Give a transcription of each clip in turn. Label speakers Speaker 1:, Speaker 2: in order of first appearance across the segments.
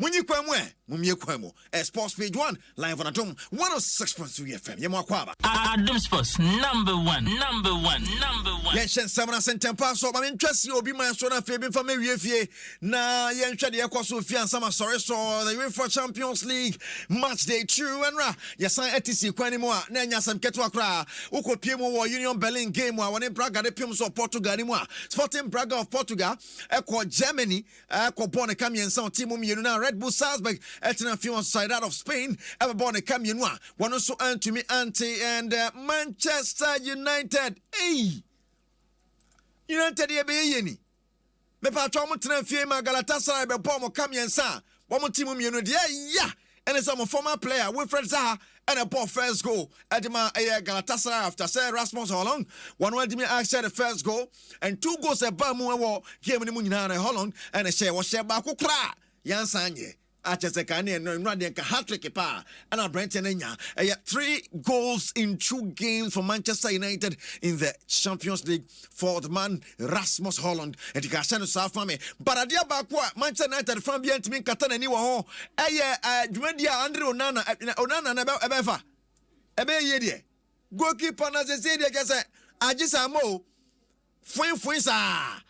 Speaker 1: Munyi kwamwe, mumye kwamo. Sports page 1, live on Adom 106.3 FM. Yemo akwaba.
Speaker 2: Adom Sports, number one.
Speaker 1: Yenshen samana sentempa so ma mentwase obi man so na fe bi fa mawiefie na yenhwe de ekoso fie ansama sorry so the UEFA Champions League match day 2 enra yesan ATC kwani mu a na nya sam keto akra ukopie mu wo Union Berlin game a woni Braga de pim so Portugal ni mu a Sporting Braga of Portugal eko Germany eko born kamiensa team mu yenu na Red Bull Salzburg etina fi on side out of Spain ever born kamienu a wono so antumi anti and Manchester United United ye be yeni me pa twa mo tena fie ma Galatasaray be bom kamiensa wo mo team mienu de ya and some former player Wilfred Zaha and a ball first goal Edema Galatasaray after say Rasmus Holland one will me actually the first goal and 2 goals e ba mu e game ni mu nyina na Holland and a share ba ko kra yansanye Achese kane no nwade ka hat-trick pa and Brenton nya 3 goals in 2 games for Manchester United in the Champions League for the man Rasmus Holland and the Gasano South Fame but adia ba ko Manchester United fan bi antimi kata nani wo ho dwumadia Andre Onana na ebefa ebe ye de goalkeeper na se de kese agisa mo fun sa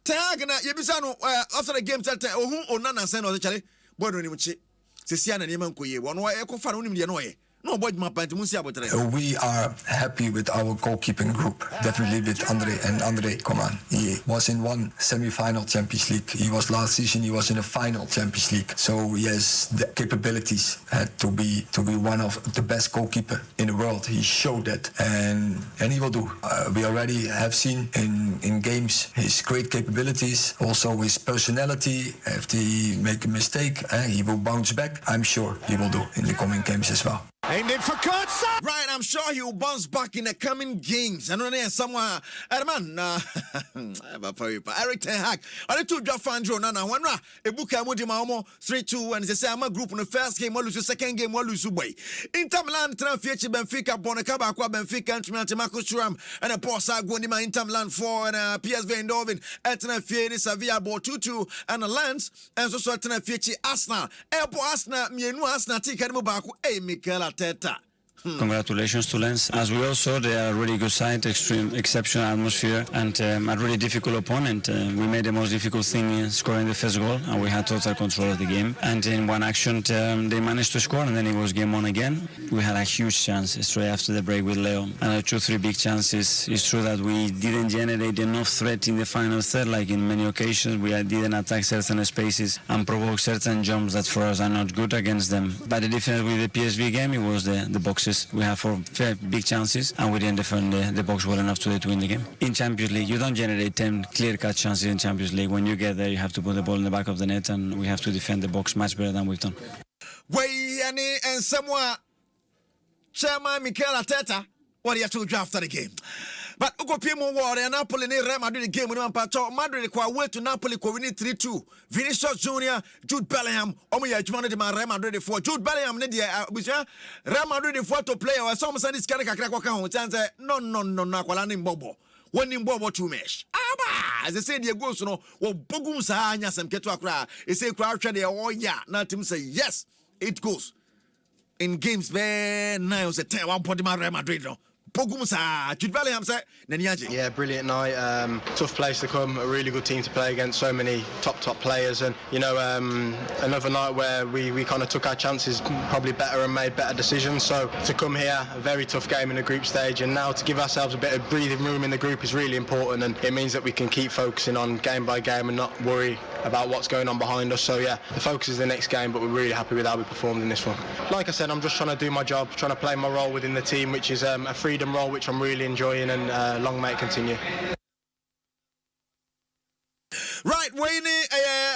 Speaker 1: tag na yebisa no after the game tell ohun Onana say no chale bodo ni mchi sesi ana niema nkoye wono ekofa no nim de no ye no boy ma panti munsi abotre.
Speaker 3: We are happy with our goalkeeping group, definitely with Andre come on. He was in one semi-final Champions League. He was last season, he was in a final Champions League. So he has the capabilities to be one of the best goalkeeper in the world. He showed that and he will do. We already have seen in games his great capabilities, also his personality. If he make a mistake, he will bounce back. I'm sure he will do in the coming games as well.
Speaker 1: Aimed it for Kurtz. Right, I'm sure he will bounce back in the coming games. I know there's somewhere. Man, Eric Ten Hag. I need to draft Andrew Nana. One ra. Ebuka Mudi Maomo 3-2 and they say I'm a group in the first game. What lose the second game? What lose away? Inter Milan transfer Benfica, Bonacaba, Benfica, and Marcus Thuram and a boss. I go in Inter Milan 4 and PSV Eindhoven. Etna Fieri Sevilla ball 2-2 and a Lens and so Etna Fieri Arsenal. Airport Arsenal. Mienu Arsenal. Tika Mubaku. Hey, Mikel Arteta.
Speaker 4: Congratulations to Lens. As we all saw, they are a really good side, exceptional atmosphere, and a really difficult opponent. We made the most difficult thing in scoring the first goal, and we had total control of the game. And in one action, they managed to score, and then it was game on again. We had a huge chance straight after the break with Leo, and 2-3 big chances. It's true that we didn't generate enough threat in the final third, like in many occasions. We didn't attack certain spaces and provoke certain jumps that for us are not good against them. But the difference with the PSV game, it was the boxes. We have 4 big chances and we didn't defend the box well enough to win the game. In Champions League, you don't generate 10 clear-cut chances in Champions League. When you get there, you have to put the ball in the back of the net and we have to defend the box much better than we've done.
Speaker 1: And somewhere, Chairman Mikel Arteta, what do you have to do after the game? But Ugo Pimo war and Napoli ne Real Madrid game when Pato Madrid kwa way to Napoli ko win 3-2. Vinicius Junior, Jude Bellingham, omo ya jumano de Real Madrid for Jude Bellingham ne dia buja Real Madrid for to play or some say this kind kakra kwa kan ho say no na kwala ne mbobo. When in Bobo too mesh. Aba as they say the goals no wo bogum sa anya sem keto akra. E say kra hwe de oh ya na team say yes it goes. In games be now say 10 one point Real Madrid no.
Speaker 5: Yeah, brilliant night. Tough place to come. A really good team to play against. So many top players, and another night where we kind of took our chances, probably better and made better decisions. So to come here, a very tough game in the group stage, and now to give ourselves a bit of breathing room in the group is really important, and it means that we can keep focusing on game by game and not worry about what's going on behind us. So yeah, the focus is the next game, but we're really happy with how we performed in this one. Like I said, I'm just trying to do my job, trying to play my role within the team, which is a freedom role which I'm really enjoying, and long may it continue.
Speaker 1: Right, Wayne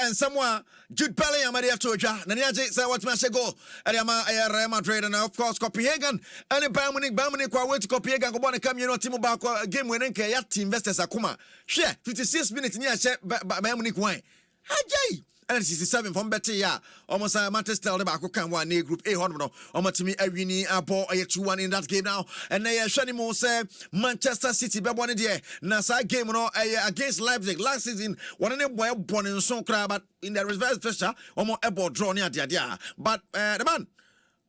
Speaker 1: and somewhere Jude Bellingham at Toja. Naniaje say what must go. Ariama Real Madrid and of course Copenhagen. And Bamuni kwa way to Copenhagen go bona come team back game winning ya team investors akuma. Share 56 minutes near share Bamuni wine. Ajay and 67 from Betia. Almost Manchester back can one group A Honono. Omatimi Awini Abo 2-1 in that game now. And they Shanimo say Manchester City be one day. Nasa game no against Leipzig last season. One of them were born in Sonkra, but in the reverse pressure, almost able draw near dia. But the man.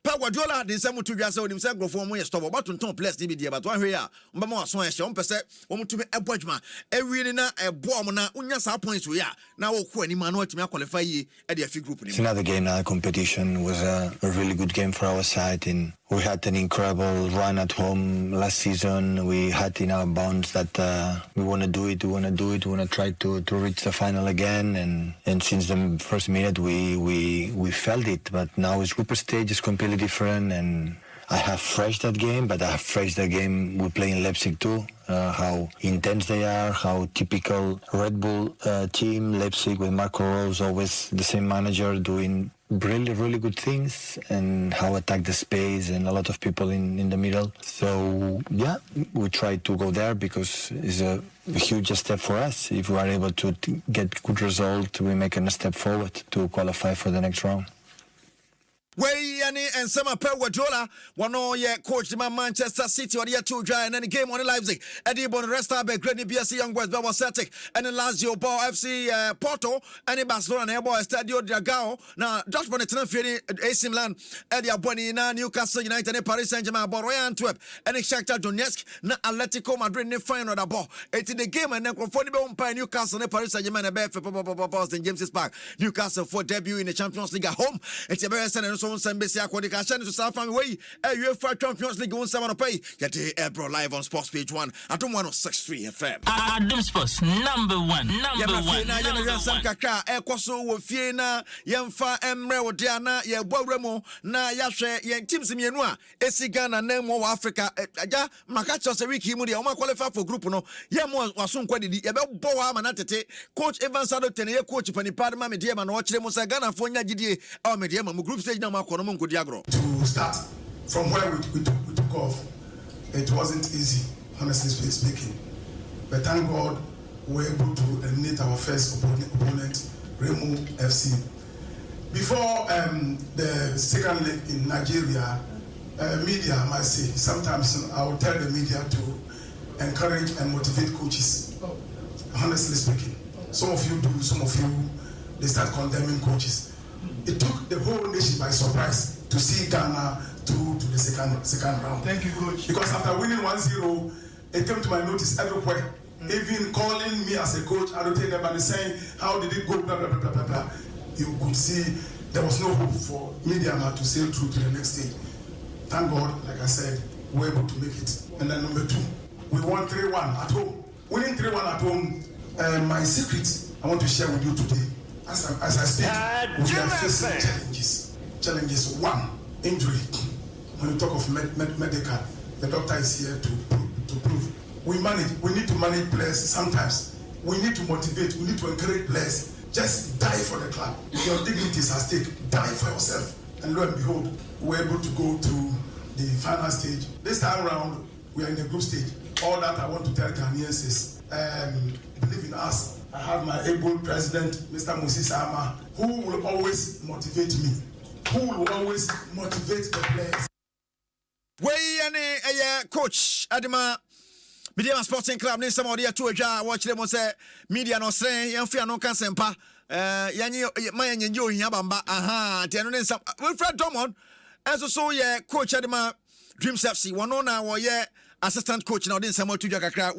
Speaker 1: Guardiola de nsɛm to dwa sɛ onim sɛ grofo mo yɛ stop but ton place ni bi die but one hwe a mbɛma waso ɛhyɛ on pɛsɛ wɔn tumi ɛbɔ adwuma ɛwie ni na ɛbɔ mo na unya saa points we a na wo ko anim na watumi qualify yi ɛde afi group ni.
Speaker 6: It's another game, another competition. Was a really good game for our side, and we had an incredible run at home last season. We had in our bounds that we want to do it, we want to try to reach the final again, and since the first minute we felt it, but now it's group stage is completely different, and I have fresh that game, but I have fresh the game we play in Leipzig too. How intense they are, how typical Red Bull team, Leipzig with Marco Rose, always the same manager doing really good things, and how attack the space and a lot of people in the middle. So yeah, we try to go there because it's a huge step for us. If we are able to get good result, we make a step forward to qualify for the next round.
Speaker 1: Way and some Pep Guardiola, one year coach the Manchester City or the 2 dry and then the game on Leipzig. Eddie Bon rest up a Granny BSC Young Boys Bell Celtic and then Lazio Ball FC Porto and the Barcelona and Boy Stadio Dragao. Now Josh Bonneton Fury AC Milan, Eddie Aboni na Newcastle United and Paris Saint-Germain Royal Antwerp and Shakhtar Donetsk na Atletico Madrid ne final the ball. It's the game and then conformity by Newcastle and Paris Saint-Germain and BF St James's Park. Newcastle for debut in the Champions League at home. It's a very so Sembesi Aquatic Ashan to South Family Way, UEFA Champions League on 7 pay. Get the Ebro live on Sports Page 1 at 106.3 FM.
Speaker 2: Adom Sports number one.
Speaker 1: Some kaka Ekoso wo fiena yemfa emre wo diana ye bowremo na yahwe ye teams mienua esigana na mo Africa aja maka chose wiki mu de o ma qualify for group no ye mo waso nkwadi ye be bo wa ma na tete coach Evans Adotene ye coach Panipad ma me de ma no kire mo say Ghana fo nya gidie a me de ma mu group stage na ma kono mo nkodi agro
Speaker 7: to start from where we took off. It wasn't easy, honestly speaking, but thank God we were able to eliminate our first opponent, Remo FC. Before the second leg in Nigeria, media might say, sometimes I will tell the media to encourage and motivate coaches. Honestly speaking, some of you do, some of you, they start condemning coaches. It took the whole nation by surprise to see Ghana through to the second round. Thank you, coach. Because after winning 1-0, it came to my notice everywhere. Even calling me as a coach, I don't take them and saying, how did it go, blah, blah, blah, blah, blah, blah. You could see there was no hope for media to sail through to the next stage. Thank God, like I said, we were able to make it. And then number 2, we won 3-1 at home. Winning 3-1 at home, my secret I want to share with you today. As I speak, we are facing challenges. 1, injury. When you talk of medical, the doctor is here to prove. We need to manage players sometimes. We need to motivate, we need to encourage players. Just die for the club. Your dignity is at stake. Die for yourself. And lo and behold, we're able to go to the final stage. This time around, we are in the group stage. All that I want to tell Ghanaians is, believe in us. I have my able president, Mr. Moses Ama, who will always motivate me. Who will always motivate the players.
Speaker 1: Coach Adima Media Sporting Club ni some audio to a watch them say media no say yamfia no kan sempa yanyi mayanyi ohia bamba aha tiano ne sam Wilfred Domon enso so ye coach Adima Dreams FC one na wo ye assistant coach na odin samo to kakra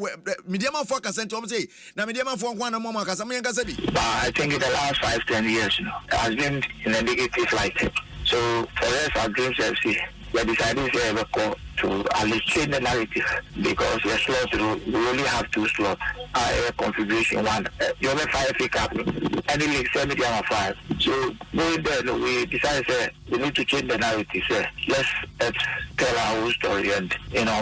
Speaker 1: media man for kasent o say na media man for kwan na mo makasa me yanka sabi.
Speaker 8: I think in the last 5-10 years, has been in a negative light. So for us at Dreams FC, we decided to at least change the narrative because the slots, we only have 2 slots. Our configuration 1, you have a 5 FA Cup, any league 5. So going there, we decided we need to change the narrative. Let's tell our whole story and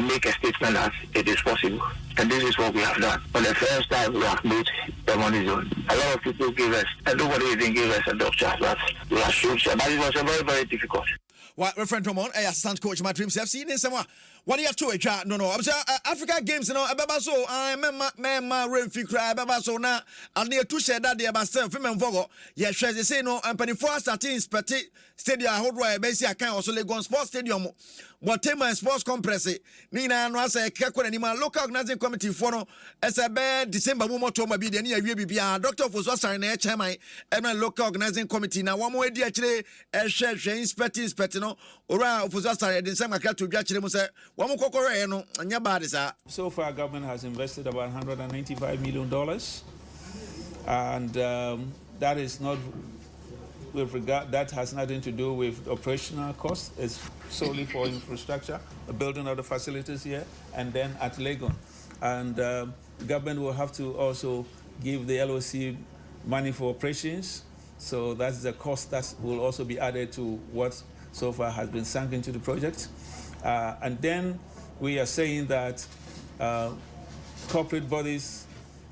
Speaker 8: make a statement as it is possible. And this is what we have done. For the first time, we have made the money zone. A lot of people gave us, and nobody even gave us a doctor, but we are sure. But it was very, very difficult.
Speaker 1: what referent Romon, assistant coach my dreams FC in some what do you have to a no I'm saying Africa games so I remember Renfree cry so now and near to share that they about self and vogo yes they say no and penny for starting stadium hold right basic account also Legon Sports Stadium but tema sports compress Nina no say kekwa ni local organizing committee for no as a bad December mo to ma bi de na bibia Dr. Foso sign na chairman and local organizing committee na one more dia kire hwe inspect no ora Foso sign December ka to dwa kire mo say one mo kokore no anya bad sa.
Speaker 9: So far government has invested about $195 million and that is not with regard, that has nothing to do with operational costs. It's solely for infrastructure, the building of the facilities here, and then at Legon. And the government will have to also give the LOC money for operations. So that's the cost that will also be added to what so far has been sunk into the project. And then we are saying that corporate bodies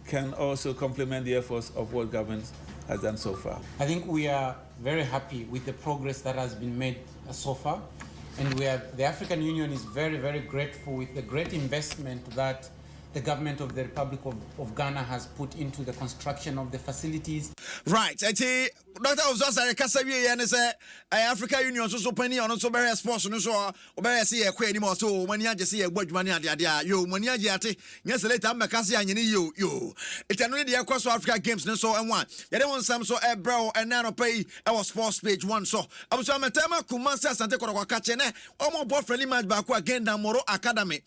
Speaker 9: can also complement the efforts of what government has done so far.
Speaker 10: I think we are very happy with the progress that has been made so far, and the African Union is very, very grateful with the great investment that the government of the Republic of Ghana has put into the construction of the facilities.
Speaker 1: Right, I say Dr. Ozasa Kasawi and say Africa Union so penny on so very sports no so obey see a queen more so when you just see a watch money dia yo money ate yes later am kasi anyini yo it no dey across Africa games no so and one you don't want some so e bro and now pay our sports page one so I'm so amatema Kumasi Asante Kotoko kache ne omo ball friendly match back again Namoro Academy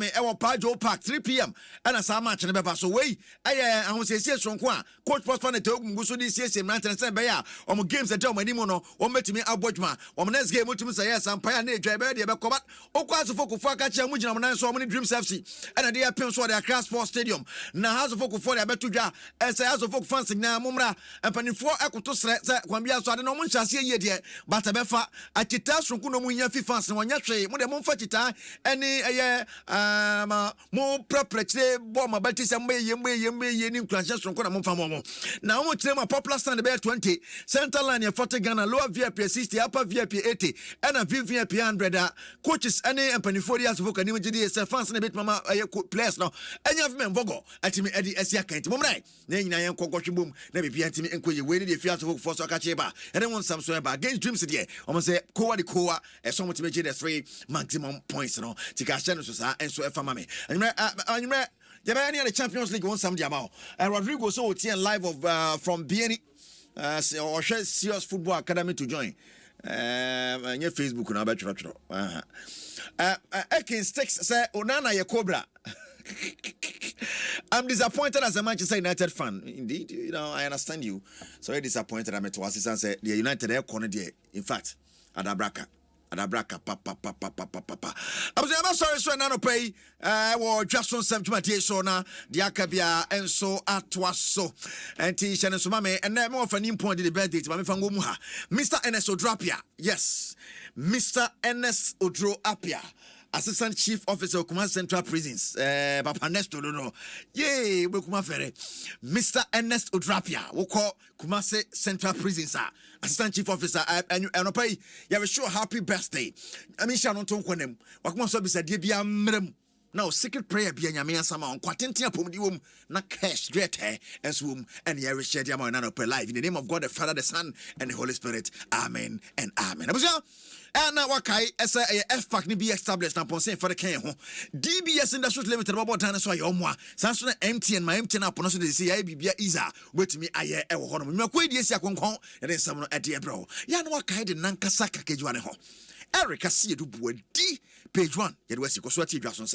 Speaker 1: e wo Pajo Park 3 p.m. and as a match ne beba so we I won say sonko a coach postpone te ogun so di CSM Manchester say be ya omo games e tell mani mo no o metimi abodjuma omo next game mutumi say yes empire na edwa be de be koba okwaso fokufo aka che mu gina mo nan so omo Dreams FC and dey pin so the Accra Sports Stadium na hazo fokufo de beto dwa e say hazo fokufo signal mumra empanifo ekoto sre say kwambia so ade no mo nchase ye de bata befa akita sonko no mu nya FIFA se wonya hwe mo de mo mfa kita eni eye mo prepare bo ma balti se mbe ni nkranche sonko na mo mfa mo na mo kire ma popular stand be 20 center line ya 40 Ghana lower VIP 60 upper VIP 80 and a VIP 100 coaches any empanifo dia so kani mo gidi se fans na bit mama players no enya fme mvogo atimi edi asia kanti mo mrai na nyina yen kokotwe bom na bibia atimi enkoye we ni fia so for so ka cheba ene won sam so ba against Dreams there omo say kowa so mo timi the 3 maximum points no tika hye no so sa enso e fama me anyme Jabani the Champions League won some diamond and Rodrigo so live of from BNI or Serious Football Academy to join your Facebook na betro Ekin Sticks say Onana ye Cobra. I'm disappointed as a Manchester United fan. Indeed, you know, I understand you. So you're disappointed. I'm to assistant say the United air corner there. In fact, Adabraka papa. I'm sorry, so I pay or just on some tomato so na the Akabia and so atwaso and Tisha and Sumame and then more of an important the birthday to Mamifangomuha. Mr. Ernest Odrapia. Yes, Mr. Ernest Odrapia. Assistant Chief Officer of Kumasi Central Prisons, Papa Nesto, no. Yay, we kuma fere. Mr. Ernest Odrapia, we call Kumasi Central Prisons, Assistant Chief Officer, and pay. You have a sure happy birthday. I mean, Shannon Tonquenem, Wakuma so be said, Debia Mrem. Now, secret prayer be a sama on Quatentia Pomdium, not cash, great hair, and swoom, and Yari Shediamo and Anope live in the name of God, the Father, the Son, and the Holy Spirit. Amen and amen. And now, Wakai, as a FPAC ni be established upon saying for the Ken DBS Industries Limited, about Dinosaur Yomwa, Samson MTN, my MTN upon us, the CIB Isa, wait me, I ever honor me, quid yes, Yakon, and then someone at the bro. Yan Wakai, the Nankasaka Kegyiwa. Eric Asiedu Boadi, page 1, yet West Yukoswati Jackson.